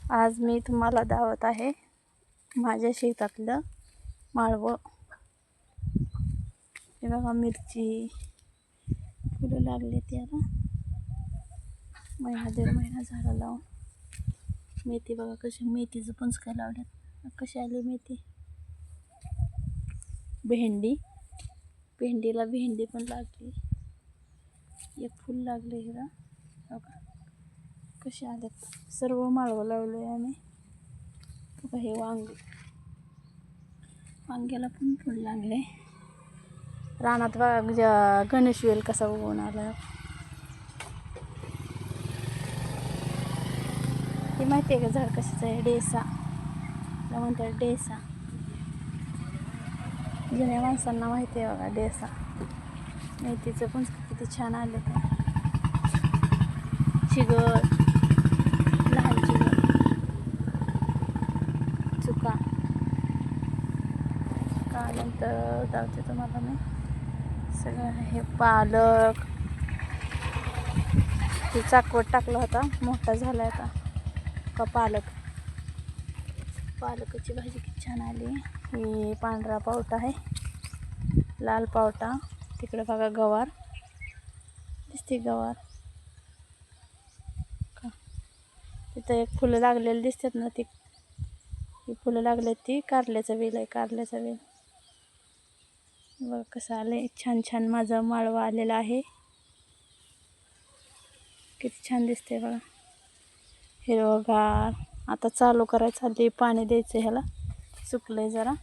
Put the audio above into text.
आज मी तुम्हाला दावत आहे माझ्या शेतातलं माळवं. हे बघा, मिरची फुलं लागले त्याला. महिना 1.5 महिना झाला लावून. मेथी बघा कशी, मेथीचं पंच काय लावल्यात, कशी आली मेथी. भेंडीला भेंडी पण लागली. एक फुल लागले हे बघा कसे आलेत. सर्व माळवं लावलं आहे आम्ही. बघा हे वांग्याला पण फुल लागले. रानात बघा गणेश वेल कसा उगवून आला. हे माहिती आहे का झाड कशाचं आहे? डेसा म्हणतात, डेसा. जुन्या माणसांना माहिती आहे बघा डेसा. मेथीचं पण किती छान आले. चिगळ, लहान चिगळ, चुका. नंतर दावते तुम्हाला मी सगळं. हे पालक, हे चाकवट टाकला होता, मोठा झाला आता का पालकाची भाजी किती छान आली. ही पांढरा पावटा आहे, लाल पावटा. तिकडे बघा गवार दिसते, गवार का तिथं एक फुलं लागलेली दिसतात ना, ती फुलं लागलेत ती कारल्याचा वेल आहे. कारल्याचा वेल बघा कसं आलंय. छान छान माझं माळवं आलेलं आहे. किती छान दिसते बघा, हिरवगार. आता चालू करायचं, आधी पाणी द्यायचं ह्याला. सुकलंय जरा.